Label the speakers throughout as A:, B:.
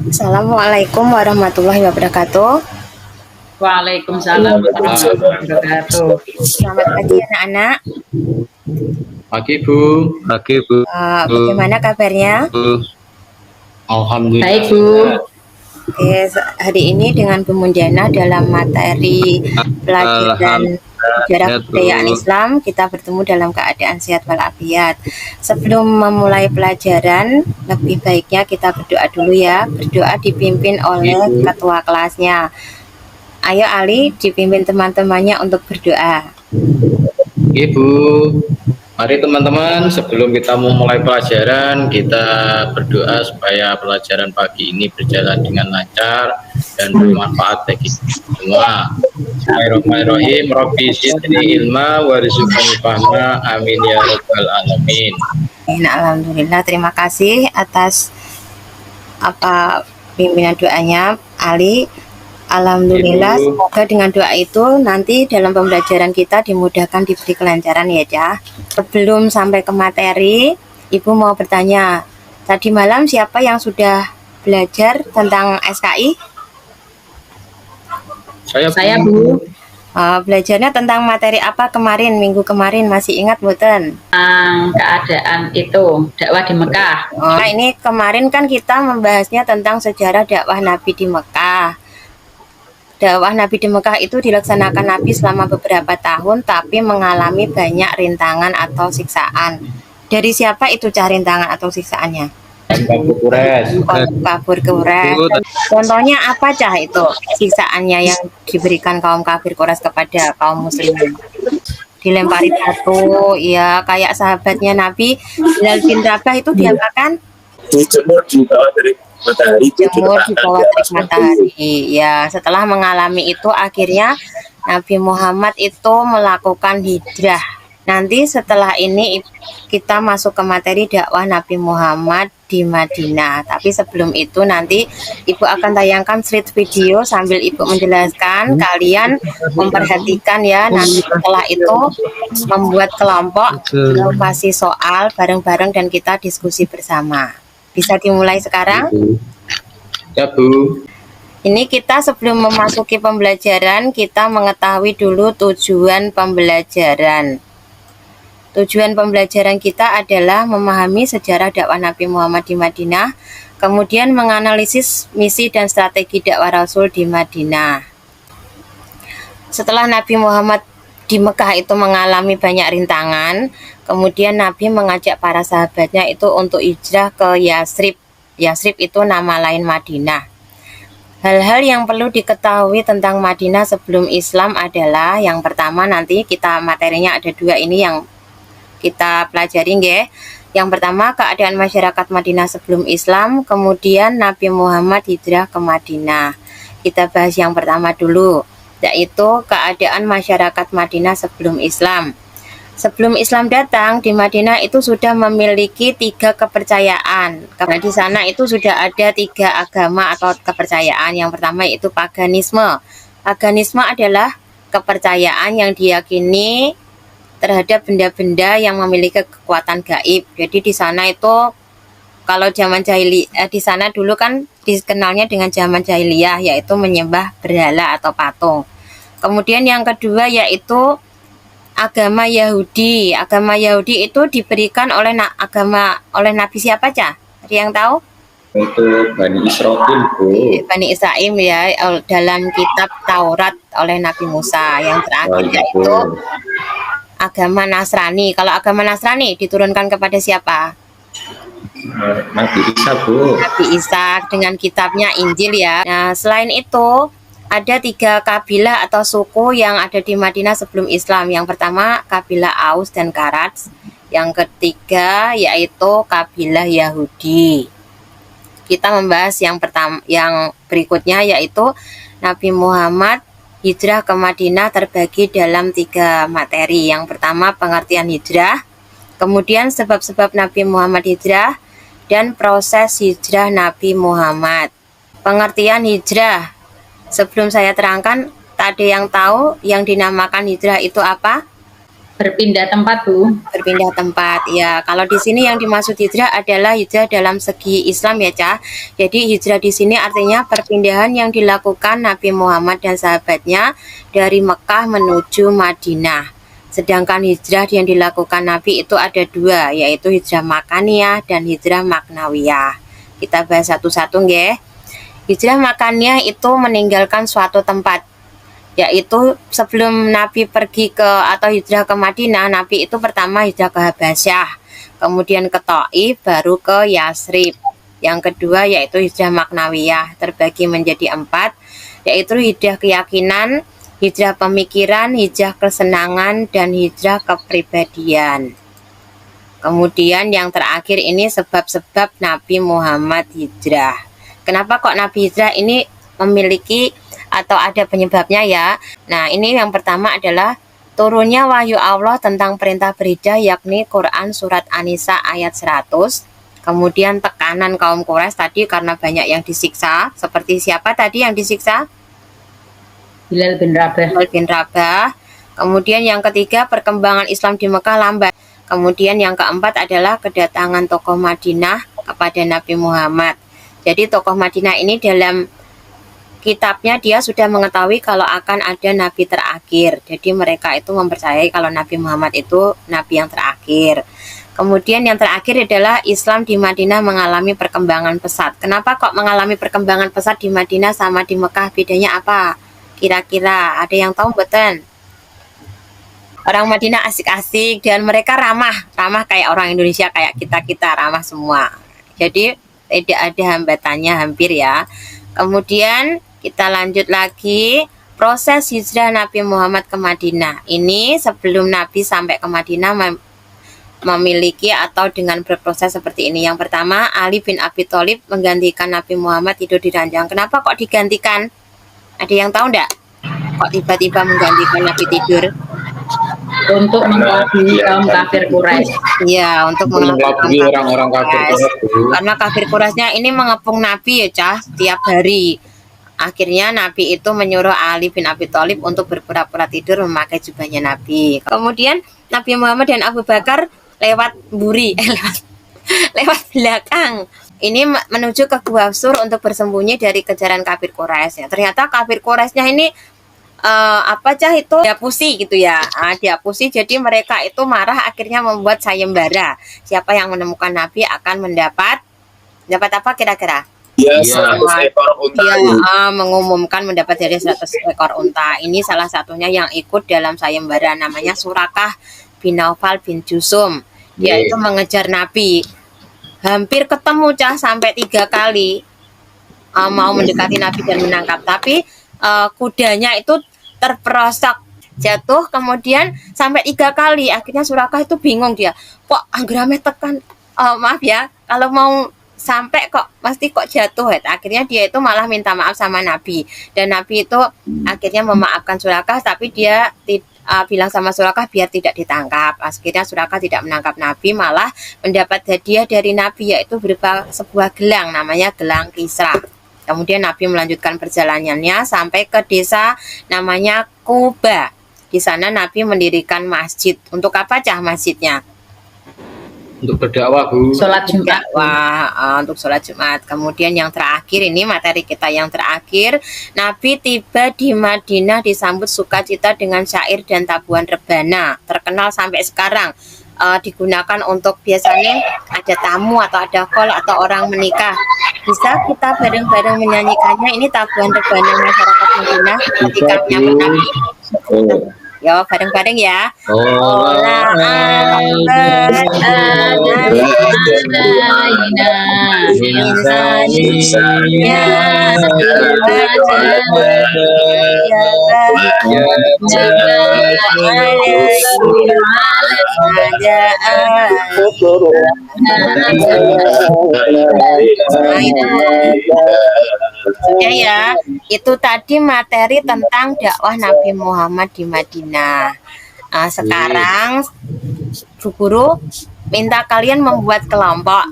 A: Assalamualaikum warahmatullahi wabarakatuh.
B: Waalaikumsalam warahmatullahi wabarakatuh.
A: Selamat pagi anak-anak.
C: Pagi Bu.
D: Pagi Bu.
A: Bagaimana kabarnya?
C: Alhamdulillah.
B: Baik Bu.
A: Oke, hari ini dengan Bu Mundiana dalam materi pelajaran sejarah kebudayaan Islam, kita bertemu dalam keadaan sehat walafiat. Sebelum memulai pelajaran, lebih baiknya kita berdoa dulu ya. Berdoa dipimpin oleh ketua kelasnya. Ayo Ali, dipimpin teman-temannya untuk berdoa.
C: Oke Bu. Mari teman-teman, sebelum kita memulai pelajaran, kita berdoa supaya pelajaran pagi ini berjalan dengan lancar dan bermanfaat bagi semua. Bismillahirrahmanirrahim. Rabbi zidni ilma warzuqni fahma. Amin ya rabbal alamin.
A: Alhamdulillah, terima kasih atas pimpinan doanya Ali. Alhamdulillah, semoga dengan doa itu nanti dalam pembelajaran kita dimudahkan, diberi kelancaran ya Cah. Sebelum sampai ke materi, Ibu mau bertanya, tadi malam siapa yang sudah belajar tentang SKI?
B: Saya Bu.
A: Belajarnya tentang materi apa kemarin, minggu kemarin, masih ingat bukan?
B: Keadaan itu, dakwah di Mekah.
A: Nah ini kemarin kan kita membahasnya tentang sejarah dakwah Nabi di Mekah. Dakwah Nabi di Mekah itu dilaksanakan Nabi selama beberapa tahun, tapi mengalami banyak rintangan atau siksaan. Dari siapa itu rintangan atau siksaannya? Kafir Quraisy. Contohnya apa Cah itu siksaannya yang diberikan kaum kafir Quraisy kepada kaum muslimin? Dilempari batu, ya kayak sahabatnya Nabi Bilal bin Rabah itu diapakan?
E: Dijemur di bawah terik matahari.
A: Jemur di bawah terik matahari. Ya, setelah mengalami itu akhirnya Nabi Muhammad itu melakukan hijrah. Nanti setelah ini kita masuk ke materi dakwah Nabi Muhammad di Madinah. Tapi sebelum itu nanti Ibu akan tayangkan slide video sambil Ibu menjelaskan. Kalian memperhatikan ya. Nanti setelah itu membuat kelompok, kasih soal bareng-bareng dan kita diskusi bersama. Bisa dimulai sekarang?
C: Ya Bu.
A: Ini kita sebelum memasuki pembelajaran, kita mengetahui dulu tujuan pembelajaran. Tujuan pembelajaran kita adalah memahami sejarah dakwah Nabi Muhammad di Madinah, kemudian menganalisis misi dan strategi dakwah Rasul di Madinah. Setelah Nabi Muhammad di Mekah itu mengalami banyak rintangan, kemudian Nabi mengajak para sahabatnya itu untuk hijrah ke Yasrib. Yasrib itu nama lain Madinah. Hal-hal yang perlu diketahui tentang Madinah sebelum Islam adalah yang pertama, nanti kita materinya ada dua ini yang kita pelajari nggih. Yang pertama, keadaan masyarakat Madinah sebelum Islam, kemudian Nabi Muhammad hijrah ke Madinah. Kita bahas yang pertama dulu, yaitu keadaan masyarakat Madinah sebelum Islam. Sebelum Islam datang di Madinah itu sudah memiliki 3 kepercayaan. Karena di sana itu sudah ada 3 agama atau kepercayaan. Yang pertama yaitu paganisme. Paganisme adalah kepercayaan yang diyakini terhadap benda-benda yang memiliki kekuatan gaib. Jadi di sana itu kalau zaman jahiliyah, di sana dulu kan dikenalnya dengan zaman jahiliyah, yaitu menyembah berhala atau patung. Kemudian yang kedua yaitu agama Yahudi. Agama Yahudi itu diberikan oleh Nabi siapa Cah? Ada yang tahu?
C: Untuk Bani Israil Bu.
A: Bani Israil ya, dalam kitab Taurat oleh Nabi Musa. Yang terakhir yaitu agama Nasrani. Kalau agama Nasrani diturunkan kepada siapa?
C: Nabi Isa Bu.
A: Nabi Isa dengan kitabnya Injil ya. Nah selain itu ada 3 kabilah atau suku yang ada di Madinah sebelum Islam. Yang pertama kabilah Aus dan Karats. Yang ketiga yaitu kabilah Yahudi. Kita membahas yang berikutnya yaitu Nabi Muhammad hijrah ke Madinah terbagi dalam 3 materi. Yang pertama pengertian hijrah, kemudian sebab-sebab Nabi Muhammad hijrah, dan proses hijrah Nabi Muhammad. Pengertian hijrah, sebelum saya terangkan, tak ada yang tahu yang dinamakan hijrah itu apa?
B: Berpindah tempat, Bu.
A: Berpindah tempat. Ya, kalau di sini yang dimaksud hijrah adalah hijrah dalam segi Islam ya, Cah. Jadi hijrah di sini artinya perpindahan yang dilakukan Nabi Muhammad dan sahabatnya dari Mekah menuju Madinah. Sedangkan hijrah yang dilakukan Nabi itu ada dua, yaitu hijrah makaniyah dan hijrah maknawiyah. Kita bahas satu-satu nggih. Hijrah makaniyah itu meninggalkan suatu tempat, yaitu sebelum Nabi pergi ke atau hijrah ke Madinah, Nabi itu pertama hijrah ke Habasyah, kemudian ke Thaif, baru ke Yasrib. Yang kedua yaitu hijrah maknawiyah, terbagi menjadi 4, yaitu hijrah keyakinan, hijrah pemikiran, hijrah kesenangan, dan hijrah kepribadian. Kemudian yang terakhir ini sebab-sebab Nabi Muhammad hijrah. Kenapa kok Nabi hijrah ini memiliki atau ada penyebabnya ya? Nah, ini yang pertama adalah turunnya wahyu Allah tentang perintah berhijrah, yakni Quran surat An-Nisa ayat 100. Kemudian tekanan kaum Quraisy tadi karena banyak yang disiksa. Seperti siapa tadi yang disiksa?
B: Bilal bin Rabah.
A: Bilal bin Rabah. Kemudian yang ketiga, perkembangan Islam di Mekah lambat. Kemudian yang keempat adalah kedatangan tokoh Madinah kepada Nabi Muhammad. Jadi tokoh Madinah ini dalam kitabnya dia sudah mengetahui kalau akan ada nabi terakhir. Jadi mereka itu mempercayai kalau Nabi Muhammad itu nabi yang terakhir. Kemudian yang terakhir adalah Islam di Madinah mengalami perkembangan pesat. Kenapa kok mengalami perkembangan pesat di Madinah sama di Mekah? Bedanya apa? Kira-kira ada yang tahu betul? Orang Madinah asik-asik dan mereka ramah kayak orang Indonesia, kayak kita ramah semua. Jadi tidak ada hambatannya hampir ya. Kemudian kita lanjut lagi proses hijrah Nabi Muhammad ke Madinah. Ini sebelum Nabi sampai ke Madinah memiliki atau dengan berproses seperti ini. Yang pertama, Ali bin Abi Thalib menggantikan Nabi Muhammad tidur di ranjang. Kenapa kok digantikan? Ada yang tahu enggak? Kok tiba-tiba menggantikan Nabi tidur?
B: Untuk mengelabui kaum kafir Quraisy.
A: Iya, untuk mengelabui
C: orang-orang kafir Quraisy.
A: Karena kafir Quraisynya ini mengepung Nabi ya, Cah, setiap hari. Akhirnya Nabi itu menyuruh Ali bin Abi Thalib untuk berpura-pura tidur memakai jubahnya Nabi. Kemudian Nabi Muhammad dan Abu Bakar lewat lewat belakang. Ini menuju ke Gua Sur untuk bersembunyi dari kejaran kafir Quraisy. Ternyata kafir Quraisynya ini Cah itu diapusi gitu ya. Diapusi, jadi mereka itu marah, akhirnya membuat sayembara. Siapa yang menemukan Nabi akan mendapat apa kira-kira?
E: Ya, 100 ekor unta.
A: Ya, mengumumkan mendapat dari 100 ekor unta. Ini salah satunya yang ikut dalam sayembara, namanya Surakah bin Naufal bin Jusum. Dia itu mengejar Nabi. Hampir ketemu, Cah, sampai 3 kali mau mendekati Nabi dan menangkap. Tapi kudanya itu terperosok, jatuh, kemudian sampai 3 kali. Akhirnya Surakah itu bingung, dia kok anggrame tekan, maaf ya, kalau mau sampai kok pasti kok jatuh. Akhirnya dia itu malah minta maaf sama Nabi, dan Nabi itu akhirnya memaafkan Surakah, tapi dia bilang sama Surakah biar tidak ditangkap. Akhirnya Surakah tidak menangkap Nabi, malah mendapat hadiah dari Nabi, yaitu berupa sebuah gelang, namanya gelang Kisra. Kemudian Nabi melanjutkan perjalanannya sampai ke desa namanya Quba. Di sana Nabi mendirikan masjid. Untuk apa, Cah, masjidnya?
C: Untuk berdakwah, Bu.
B: Sholat Jumat.
A: Wah, untuk sholat Jumat. Kemudian yang terakhir, ini materi kita yang terakhir. Nabi tiba di Madinah disambut sukacita dengan syair dan tabuhan rebana. Terkenal sampai sekarang. Digunakan untuk biasanya ada tamu atau ada kol atau orang menikah. Bisa kita bareng-bareng menyanyikannya. Ini tabuhan rebana masyarakat Madinah ketika menyambut Nabi. Ya, bareng-bareng ya. Sudah ya, itu tadi materi tentang dakwah Nabi Muhammad di Madinah. Sekarang Bu Guru minta kalian membuat kelompok.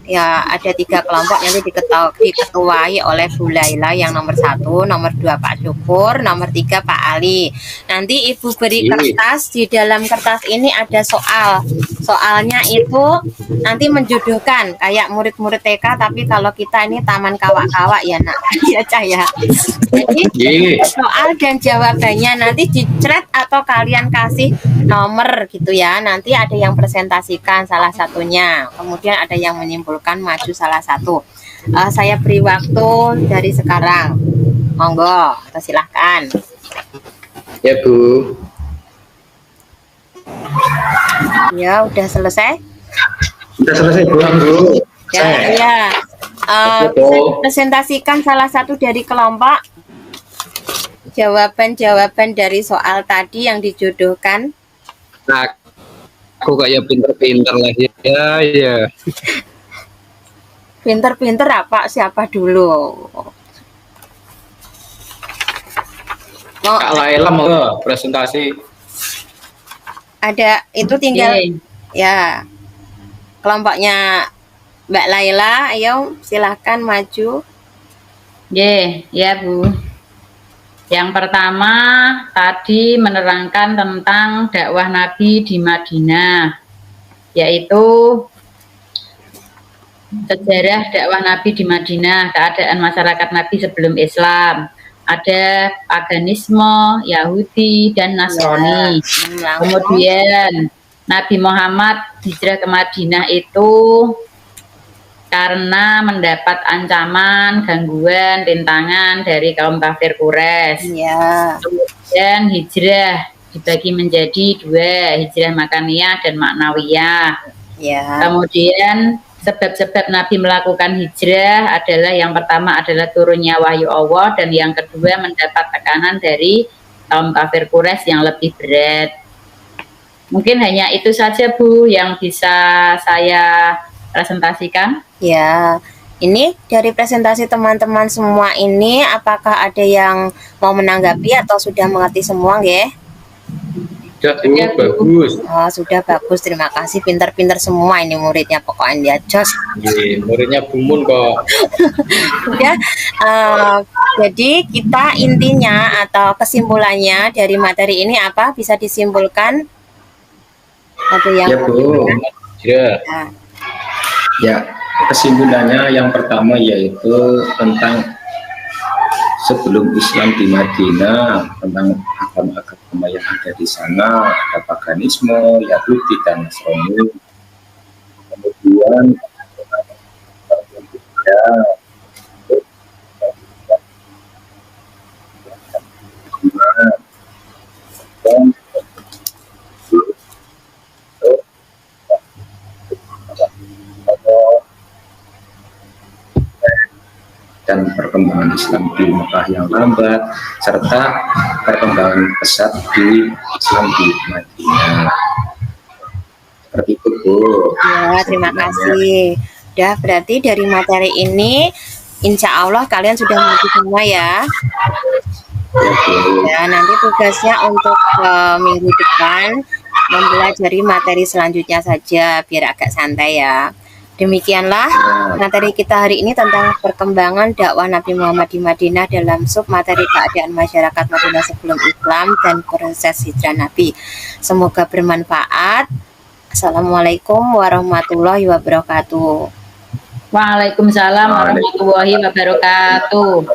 A: ya ada 3 kelompok nanti diketuai oleh Bu Laila yang nomor 1, nomor 2 Pak Syukur, nomor 3 Pak Ali. Nanti Ibu beri kertas, di dalam kertas ini ada soalnya itu nanti menjodohkan kayak murid-murid TK, tapi kalau kita ini taman kawak-kawak ya nak ya Cah ya. Jadi soal dan jawabannya nanti dicret atau kalian kasih nomor gitu ya, nanti ada yang presentasikan salah satunya, kemudian ada yang menyimpulkan maju salah satu. Saya beri waktu dari sekarang, monggo atau silahkan.
C: Ya Bu.
A: Ya udah selesai.
E: Sudah selesai Bu.
A: Ya. Bisa presentasikan salah satu dari kelompok jawaban dari soal tadi yang dijodohkan.
E: Nah, aku kayak pinter-pinter lah ya.
A: Pinter-pinter apa? Siapa dulu?
C: Kak Laila mau presentasi.
A: Ada itu tinggal ya kelompoknya Mbak Laila, ayo silahkan maju.
B: Ya Bu. Yang pertama tadi menerangkan tentang dakwah Nabi di Madinah, yaitu sejarah dakwah Nabi di Madinah, keadaan masyarakat Nabi sebelum Islam, ada paganisme, Yahudi, dan Nasrani. Kemudian Nabi Muhammad hijrah ke Madinah itu karena mendapat ancaman, gangguan, rintangan dari kaum kafir Quraisy.
A: Ya.
B: Kemudian hijrah dibagi menjadi 2, hijrah makaniyah dan maknawiyah.
A: Ya.
B: Kemudian sebab-sebab Nabi melakukan hijrah adalah yang pertama adalah turunnya wahyu Allah, dan yang kedua mendapat tekanan dari kaum kafir Quraisy yang lebih berat. Mungkin hanya itu saja Bu yang bisa saya presentasikan.
A: Ya, ini dari presentasi teman-teman semua ini, apakah ada yang mau menanggapi atau sudah mengerti semua, nggih?
C: Sudah bagus.
A: Oh, sudah bagus, terima kasih. Pinter-pinter semua ini muridnya, pokoknya dia jos.
C: Muridnya Bumun kok.
A: Udah, jadi kita intinya atau kesimpulannya dari materi ini apa? Bisa disimpulkan? Ada yang
C: Ya Bu. Ya.
E: Ya, kesimpulannya yang pertama yaitu tentang sebelum Islam di Madinah, tentang agama-agama yang ada di sana, ada paganisme, Yahudi dan Nasrani. Kemudian dan perkembangan Islam di Mekah yang lambat, serta perkembangan pesat di Islam di Madinah. Seperti itu Bu.
A: Ya, terima kasih. Udah, berarti dari materi ini insya Allah kalian sudah mengerti semua ya.
E: Ya Bu.
A: Ya, nanti tugasnya untuk minggu depan mempelajari materi selanjutnya saja biar agak santai ya. Demikianlah materi kita hari ini tentang perkembangan dakwah Nabi Muhammad di Madinah dalam sub materi keadaan masyarakat Madinah sebelum Islam dan proses hijrah Nabi. Semoga bermanfaat. Assalamualaikum warahmatullahi wabarakatuh.
B: Waalaikumsalam warahmatullahi wabarakatuh.